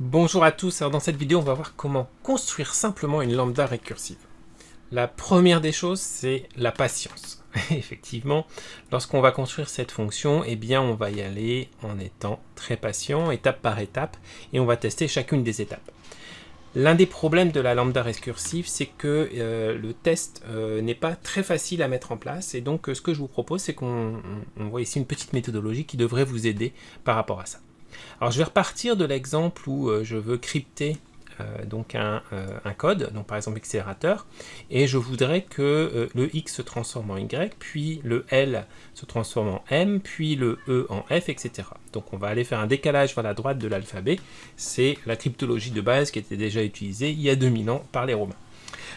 Bonjour à tous, alors dans cette vidéo on va voir comment construire simplement une lambda récursive. La première des choses c'est la patience. Effectivement, lorsqu'on va construire cette fonction, eh bien on va y aller en étant très patient, étape par étape, et on va tester chacune des étapes. L'un des problèmes de la lambda récursive, c'est que le test n'est pas très facile à mettre en place, et donc ce que je vous propose, c'est qu'on voit ici une petite méthodologie qui devrait vous aider par rapport à ça. Alors je vais repartir de l'exemple où je veux crypter donc un code, donc par exemple accélérateur, et je voudrais que le X se transforme en Y, puis le L se transforme en M, puis le E en F, etc. Donc on va aller faire un décalage vers la droite de l'alphabet. C'est la cryptologie de base qui était déjà utilisée il y a 2000 ans par les Romains.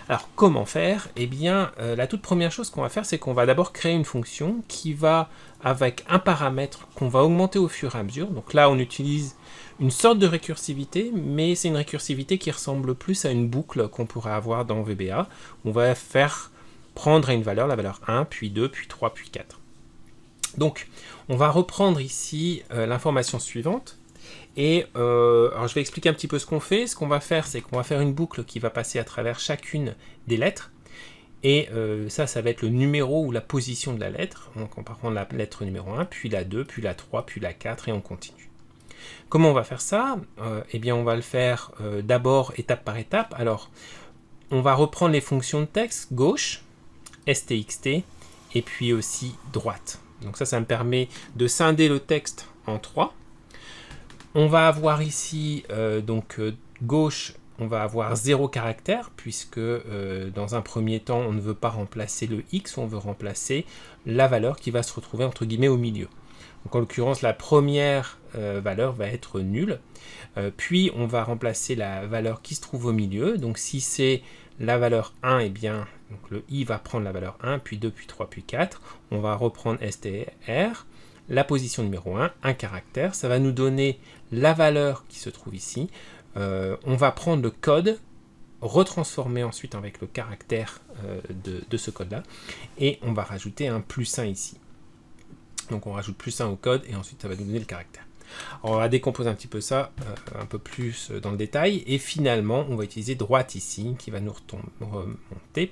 Alors comment faire? Eh bien la toute première chose qu'on va faire, c'est qu'on va d'abord créer une fonction qui va avec un paramètre qu'on va augmenter au fur et à mesure. Donc là on utilise une sorte de récursivité, mais c'est une récursivité qui ressemble plus à une boucle qu'on pourrait avoir dans VBA. On va faire prendre à une valeur, la valeur 1, puis 2, puis 3, puis 4. Donc on va reprendre ici l'information suivante. Et alors je vais expliquer un petit peu ce qu'on fait. Ce qu'on va faire, c'est qu'on va faire une boucle qui va passer à travers chacune des lettres. Et ça va être le numéro ou la position de la lettre. Donc on va prendre la lettre numéro 1, puis la 2, puis la 3, puis la 4, et on continue. Comment on va faire ça? Eh bien on va le faire d'abord étape par étape. Alors on va reprendre les fonctions de texte, gauche, stxt, et puis aussi droite. Donc ça me permet de scinder le texte en 3. On va avoir ici, gauche, on va avoir 0 caractère, puisque dans un premier temps, on ne veut pas remplacer le X, on veut remplacer la valeur qui va se retrouver entre guillemets au milieu. Donc en l'occurrence, la première valeur va être nulle. Puis on va remplacer la valeur qui se trouve au milieu. Donc si c'est la valeur 1, eh bien donc le I va prendre la valeur 1, puis 2, puis 3, puis 4. On va reprendre str. La position numéro 1, un caractère, ça va nous donner la valeur qui se trouve ici. On va prendre le code, retransformer ensuite avec le caractère de ce code-là, et on va rajouter un +1 ici. Donc on rajoute +1 au code, et ensuite ça va nous donner le caractère. Alors on va décomposer un petit peu ça, un peu plus dans le détail, et finalement on va utiliser droite ici, qui va nous remonter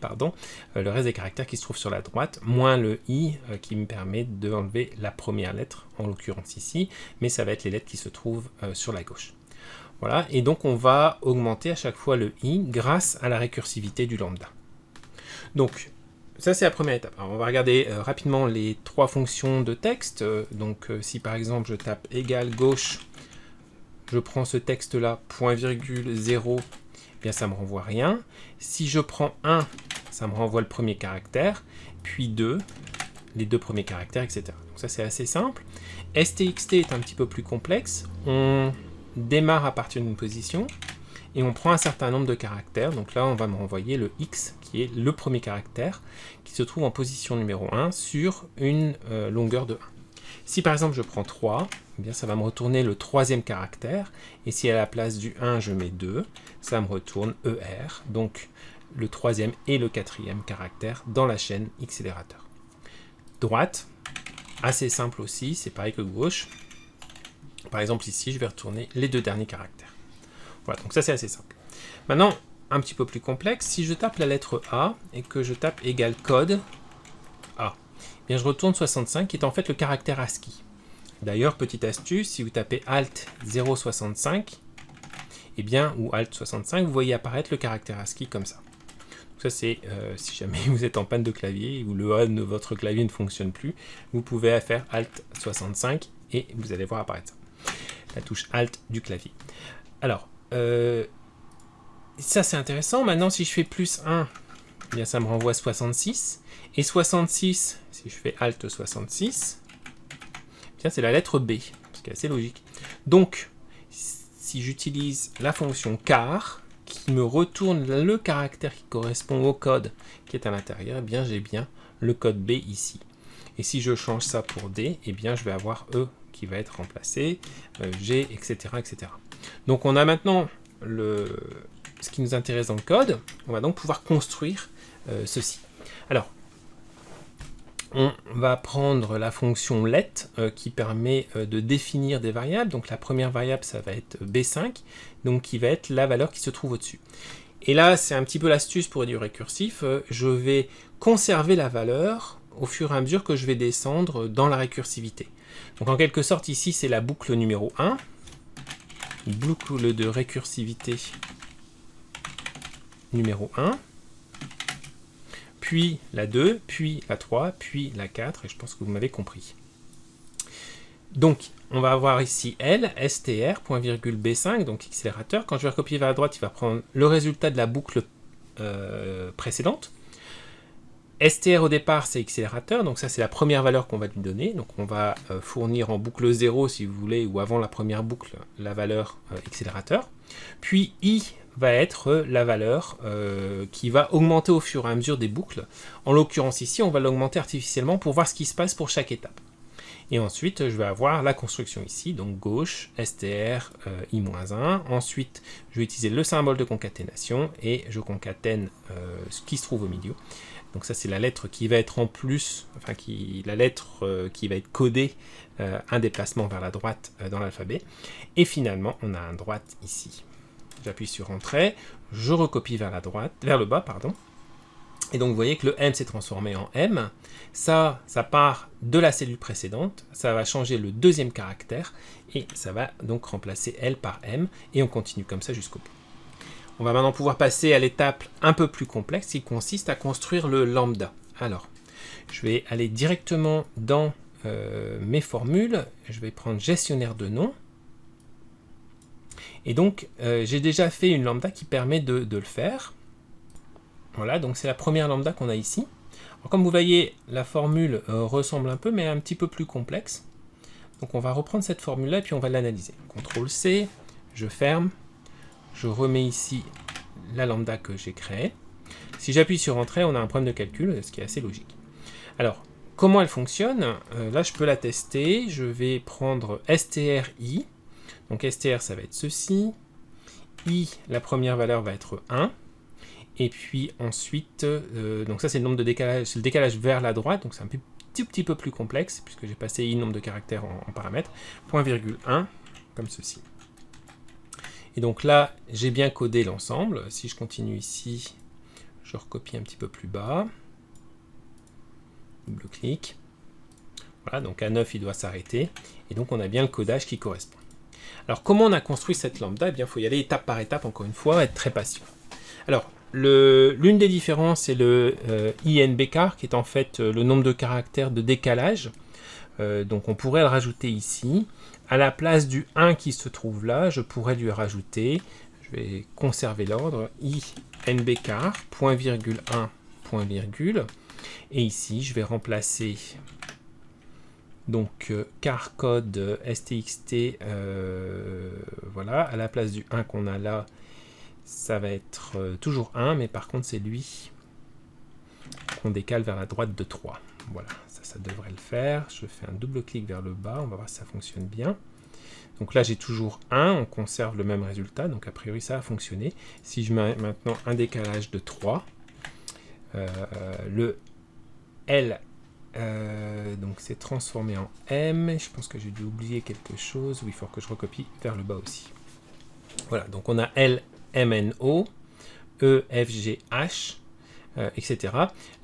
le reste des caractères qui se trouvent sur la droite, moins le i qui me permet d'enlever la première lettre, en l'occurrence ici, mais ça va être les lettres qui se trouvent sur la gauche. Voilà, et donc on va augmenter à chaque fois le i grâce à la récursivité du lambda. Donc ça c'est la première étape. Alors, on va regarder rapidement les trois fonctions de texte. Si par exemple je tape égal gauche, je prends ce texte là, point virgule 0, eh bien ça me renvoie rien. Si je prends 1, ça me renvoie le premier caractère, puis 2, les deux premiers caractères, etc. Donc ça c'est assez simple. stxt est un petit peu plus complexe. On démarre à partir d'une position et on prend un certain nombre de caractères. Donc là on va me renvoyer le x qui est le premier caractère qui se trouve en position numéro 1 sur une longueur de 1. Si par exemple je prends 3, eh bien ça va me retourner le troisième caractère, et si à la place du 1 je mets 2, ça me retourne ER, donc le troisième et le quatrième caractère dans la chaîne accélérateur. Droite, assez simple aussi, c'est pareil que gauche. Par exemple ici je vais retourner les deux derniers caractères. Voilà, donc ça c'est assez simple. Maintenant, un petit peu plus complexe, si je tape la lettre A et que je tape égal code A, eh bien je retourne 65 qui est en fait le caractère ASCII. D'ailleurs, petite astuce, si vous tapez Alt 065, eh bien, ou Alt 65, vous voyez apparaître le caractère ASCII comme ça. Donc ça c'est si jamais vous êtes en panne de clavier ou le A de votre clavier ne fonctionne plus, vous pouvez faire Alt 65 et vous allez voir apparaître ça. La touche Alt du clavier. Alors, ça c'est intéressant. Maintenant, si je fais +1, eh bien ça me renvoie 66. Et 66, si je fais Alt 66, eh bien c'est la lettre B, ce qui est assez logique. Donc, si j'utilise la fonction char, qui me retourne le caractère qui correspond au code qui est à l'intérieur, eh bien j'ai bien le code B ici. Et si je change ça pour D, eh bien je vais avoir E qui va être remplacé, G, etc., etc. Donc on a maintenant ce qui nous intéresse dans le code. On va donc pouvoir construire ceci. Alors, on va prendre la fonction let qui permet de définir des variables. Donc la première variable, ça va être B5, donc qui va être la valeur qui se trouve au-dessus. Et là, c'est un petit peu l'astuce pour du récursif. Je vais conserver la valeur au fur et à mesure que je vais descendre dans la récursivité. Donc en quelque sorte, ici, c'est la boucle numéro 1. Boucle de récursivité numéro 1. Puis la 2, puis la 3, puis la 4, et je pense que vous m'avez compris. Donc, on va avoir ici L, str, point virgule B5, donc accélérateur. Quand je vais recopier vers la droite, il va prendre le résultat de la boucle précédente. str au départ, c'est accélérateur, donc ça c'est la première valeur qu'on va lui donner. Donc on va fournir en boucle 0, si vous voulez, ou avant la première boucle, la valeur accélérateur. Puis I va être la valeur qui va augmenter au fur et à mesure des boucles. En l'occurrence ici, on va l'augmenter artificiellement pour voir ce qui se passe pour chaque étape. Et ensuite, je vais avoir la construction ici, donc gauche, str, i-1. Ensuite, je vais utiliser le symbole de concaténation et je concatène ce qui se trouve au milieu. Donc ça, c'est la lettre qui va être en plus, enfin la lettre qui va être codée, un déplacement vers la droite dans l'alphabet. Et finalement, on a un droite ici. J'appuie sur Entrée, je recopie vers la droite, vers le bas, pardon. Et donc vous voyez que le M s'est transformé en M. Ça part de la cellule précédente, ça va changer le deuxième caractère, et ça va donc remplacer L par M, et on continue comme ça jusqu'au bout. On va maintenant pouvoir passer à l'étape un peu plus complexe, qui consiste à construire le lambda. Alors, je vais aller directement dans mes formules, je vais prendre gestionnaire de noms, et donc j'ai déjà fait une lambda qui permet de le faire. Voilà, donc c'est la première lambda qu'on a ici. Alors, comme vous voyez, la formule ressemble un peu, mais un petit peu plus complexe. Donc on va reprendre cette formule-là, et puis on va l'analyser. CTRL-C, je ferme, je remets ici la lambda que j'ai créée. Si j'appuie sur Entrée, on a un problème de calcul, ce qui est assez logique. Alors, comment elle fonctionne? Là, je peux la tester. Je vais prendre str_i. Donc str, ça va être ceci. I, la première valeur va être 1. Et puis ensuite, donc ça c'est le nombre de décalage, c'est le décalage vers la droite, donc c'est un petit peu plus complexe, puisque j'ai passé i nombre de caractères en paramètres, point virgule 1, comme ceci. Et donc là, j'ai bien codé l'ensemble. Si je continue ici, je recopie un petit peu plus bas. Double-clic. Voilà, donc à 9, il doit s'arrêter. Et donc on a bien le codage qui correspond. Alors comment on a construit cette lambda? Eh bien, il faut y aller étape par étape, encore une fois, être très patient. Alors, l'une des différences, c'est le INBCar, qui est en fait le nombre de caractères de décalage. Donc on pourrait le rajouter ici. À la place du 1 qui se trouve là, je pourrais lui rajouter, je vais conserver l'ordre, INBCar, point virgule 1, point virgule. Et ici, je vais remplacer donc car code stxt, voilà, à la place du 1 qu'on a là, ça va être toujours 1, mais par contre c'est lui qu'on décale vers la droite de 3. Voilà, ça devrait le faire. Je fais un double clic vers le bas, on va voir si ça fonctionne bien. Donc là j'ai toujours 1, on conserve le même résultat, donc a priori ça a fonctionné. Si je mets maintenant un décalage de 3, le L donc c'est transformé en M, je pense que j'ai dû oublier quelque chose, oui, il faut que je recopie vers le bas aussi. Voilà, donc on a L, M, N, O, E, F, G, H, etc.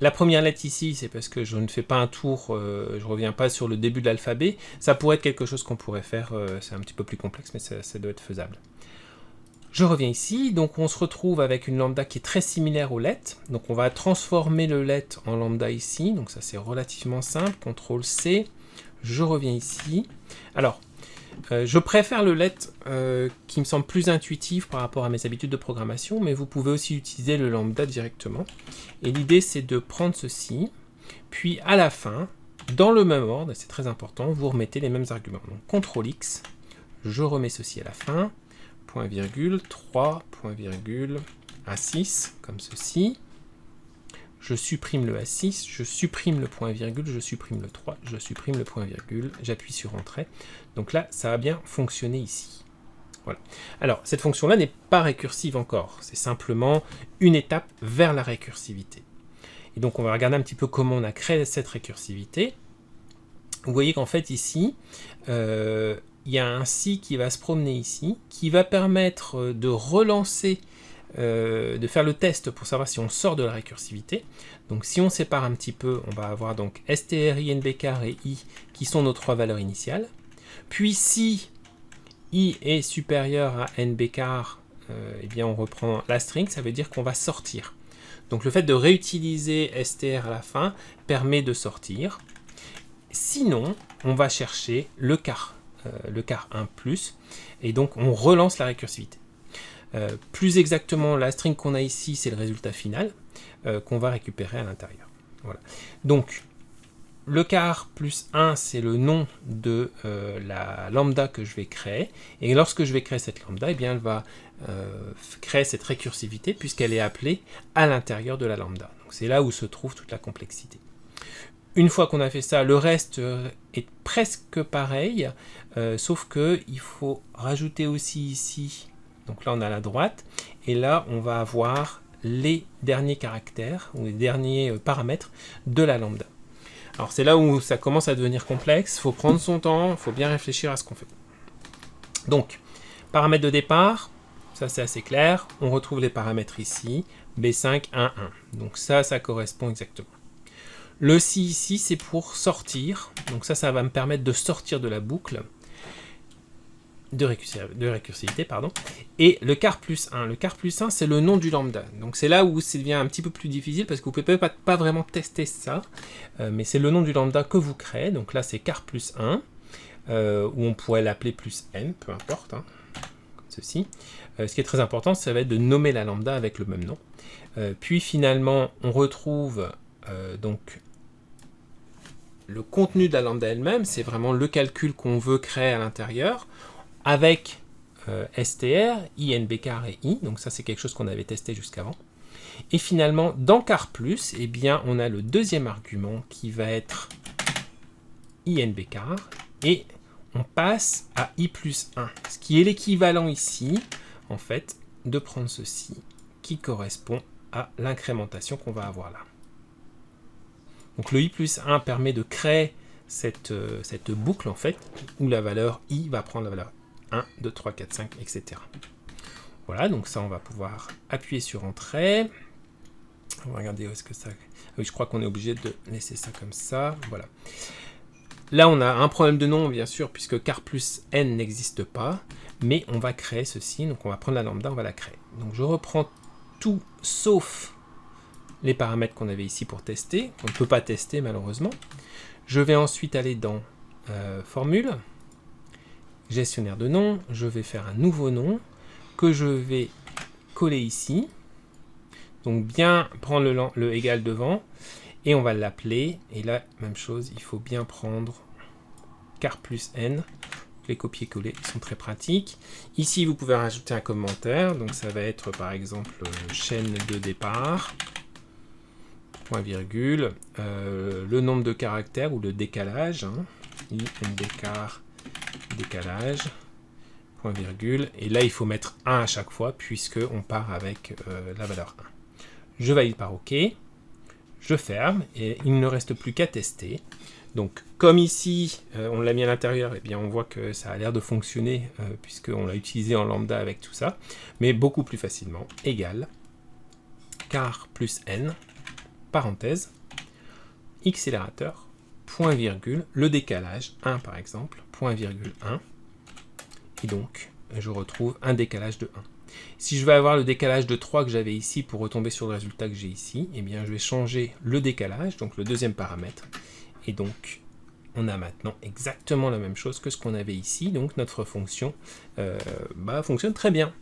La première lettre ici, c'est parce que je ne fais pas un tour, je ne reviens pas sur le début de l'alphabet. Ça pourrait être quelque chose qu'on pourrait faire, c'est un petit peu plus complexe, mais ça doit être faisable. Je reviens ici, donc on se retrouve avec une lambda qui est très similaire aux let. Donc on va transformer le let en lambda ici, donc ça c'est relativement simple, CTRL-C, je reviens ici. Alors, je préfère le let qui me semble plus intuitif par rapport à mes habitudes de programmation, mais vous pouvez aussi utiliser le lambda directement. Et l'idée c'est de prendre ceci, puis à la fin, dans le même ordre, et c'est très important, vous remettez les mêmes arguments. Donc CTRL-X, je remets ceci à la fin, point virgule, 3, point virgule, A6, comme ceci. Je supprime le A6, je supprime le point virgule, je supprime le 3, je supprime le point virgule, j'appuie sur Entrée. Donc là, ça a bien fonctionné ici. Voilà. Alors, cette fonction-là n'est pas récursive encore. C'est simplement une étape vers la récursivité. Et donc on va regarder un petit peu comment on a créé cette récursivité. Vous voyez qu'en fait ici, il y a un si qui va se promener ici, qui va permettre de relancer, de faire le test pour savoir si on sort de la récursivité. Donc si on sépare un petit peu, on va avoir donc str, i, n, b car et i qui sont nos 3 valeurs initiales. Puis si i est supérieur à n, b car, eh bien on reprend la string, ça veut dire qu'on va sortir. Donc le fait de réutiliser str à la fin permet de sortir. Sinon, on va chercher le car 1+, et donc on relance la récursivité. Plus exactement, la string qu'on a ici, c'est le résultat final qu'on va récupérer à l'intérieur. Voilà. Donc, le car plus 1, c'est le nom de la lambda que je vais créer. Et lorsque je vais créer cette lambda, eh bien, elle va créer cette récursivité puisqu'elle est appelée à l'intérieur de la lambda. Donc, c'est là où se trouve toute la complexité. Une fois qu'on a fait ça, le reste est presque pareil, sauf qu'il faut rajouter aussi ici, donc là on a la droite, et là on va avoir les derniers caractères, ou les derniers paramètres de la lambda. Alors c'est là où ça commence à devenir complexe, il faut prendre son temps, il faut bien réfléchir à ce qu'on fait. Donc, paramètres de départ, ça c'est assez clair, on retrouve les paramètres ici, B5, 1, 1. Donc ça correspond exactement. Le si ici, c'est pour sortir. Donc ça va me permettre de sortir de la boucle de récursivité. Et le car plus 1. Le car plus 1, c'est le nom du lambda. Donc c'est là où ça devient un petit peu plus difficile parce que vous ne pouvez pas vraiment tester ça. Mais c'est le nom du lambda que vous créez. Donc là, c'est car plus 1. Ou on pourrait l'appeler plus n, peu importe. Comme ceci. Ce qui est très important, ça va être de nommer la lambda avec le même nom. Puis finalement, on retrouve donc le contenu de la lambda elle-même, c'est vraiment le calcul qu'on veut créer à l'intérieur, avec str, i, n, b car et i, donc ça c'est quelque chose qu'on avait testé jusqu'avant. Et finalement, dans car plus, eh bien, on a le deuxième argument qui va être i, n, b car, et on passe à i plus 1, ce qui est l'équivalent ici, en fait, de prendre ceci, qui correspond à l'incrémentation qu'on va avoir là. Donc le i plus 1 permet de créer cette boucle en fait, où la valeur i va prendre la valeur 1, 2, 3, 4, 5, etc. Voilà, donc ça on va pouvoir appuyer sur entrée. On va regarder où est-ce que ça... Oui, je crois qu'on est obligé de laisser ça comme ça. Voilà. Là on a un problème de nom bien sûr, puisque car plus n n'existe pas, mais on va créer ceci, donc on va prendre la lambda, on va la créer. Donc je reprends tout sauf les paramètres qu'on avait ici pour tester, qu'on ne peut pas tester malheureusement. Je vais ensuite aller dans formule, gestionnaire de nom, je vais faire un nouveau nom que je vais coller ici. Donc bien prendre le égal devant et on va l'appeler. Et là, même chose, il faut bien prendre car plus n. Les copier-coller sont très pratiques. Ici, vous pouvez rajouter un commentaire. Donc ça va être par exemple chaîne de départ. Point virgule, le nombre de caractères ou le décalage, i, n, b car, décalage, point virgule, et là il faut mettre 1 à chaque fois puisque on part avec la valeur 1. Je valide par OK, je ferme et il ne reste plus qu'à tester. Donc comme ici on l'a mis à l'intérieur, eh bien on voit que ça a l'air de fonctionner puisqu'on l'a utilisé en lambda avec tout ça, mais beaucoup plus facilement, égal, car plus n, parenthèse, accélérateur, point virgule, le décalage, 1 par exemple, point virgule 1, et donc je retrouve un décalage de 1. Si je veux avoir le décalage de 3 que j'avais ici pour retomber sur le résultat que j'ai ici, eh bien je vais changer le décalage, donc le deuxième paramètre, et donc on a maintenant exactement la même chose que ce qu'on avait ici, donc notre fonction fonctionne très bien.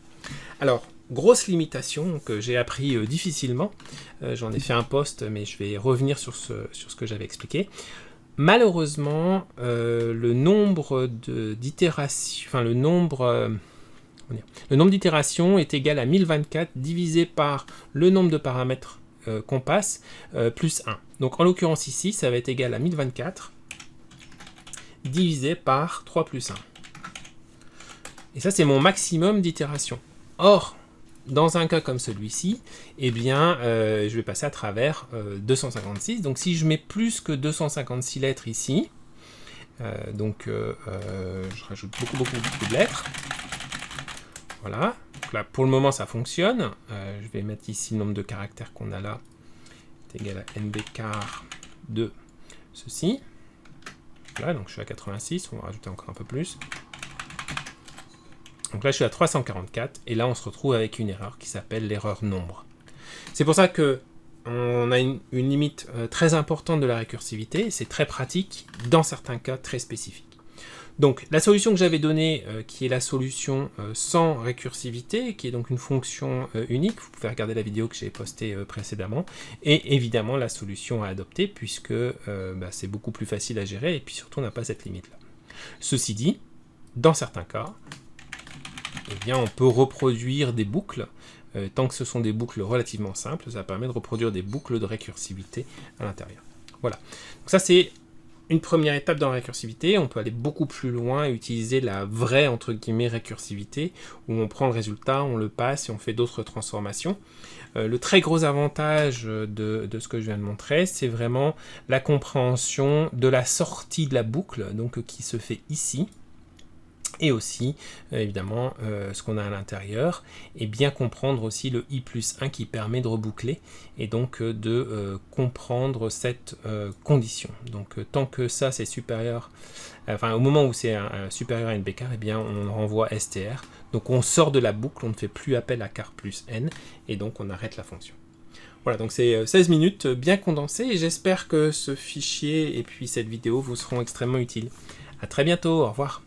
Alors, grosse limitation que j'ai appris difficilement, j'en ai fait un post, mais je vais revenir sur ce que j'avais expliqué. Malheureusement, le nombre d'itérations, enfin le nombre d'itérations est égal à 1024 divisé par le nombre de paramètres qu'on passe, plus 1. Donc en l'occurrence ici, ça va être égal à 1024 divisé par 3 plus 1. Et ça, c'est mon maximum d'itérations. Or, dans un cas comme celui-ci, eh bien, je vais passer à travers 256. Donc si je mets plus que 256 lettres ici, je rajoute beaucoup de lettres. Voilà. Donc là, pour le moment, ça fonctionne. Je vais mettre ici le nombre de caractères qu'on a là. C'est égal à nb car de ceci. Voilà, donc je suis à 86. On va rajouter encore un peu plus. Donc là, je suis à 344. Et là, on se retrouve avec une erreur qui s'appelle l'erreur nombre. C'est pour ça que on a une limite très importante de la récursivité. C'est très pratique dans certains cas très spécifiques. Donc, la solution que j'avais donnée, qui est la solution sans récursivité, qui est donc une fonction unique, vous pouvez regarder la vidéo que j'ai postée précédemment, et évidemment la solution à adopter, puisque c'est beaucoup plus facile à gérer, et puis surtout on n'a pas cette limite-là. Ceci dit, dans certains cas, eh bien, on peut reproduire des boucles, tant que ce sont des boucles relativement simples, ça permet de reproduire des boucles de récursivité à l'intérieur. Voilà, donc ça c'est une première étape dans la récursivité. On peut aller beaucoup plus loin et utiliser la vraie, entre guillemets, récursivité, où on prend le résultat, on le passe et on fait d'autres transformations. Le très gros avantage de ce que je viens de montrer, c'est vraiment la compréhension de la sortie de la boucle, donc qui se fait ici, et aussi, évidemment, ce qu'on a à l'intérieur, et bien comprendre aussi le i plus 1 qui permet de reboucler, et donc de comprendre cette condition. Donc tant que ça c'est supérieur, au moment où c'est supérieur à nb car, eh bien on renvoie str, donc on sort de la boucle, on ne fait plus appel à car plus n, et donc on arrête la fonction. Voilà, donc c'est 16 minutes bien condensées, et j'espère que ce fichier et puis cette vidéo vous seront extrêmement utiles. À très bientôt, au revoir.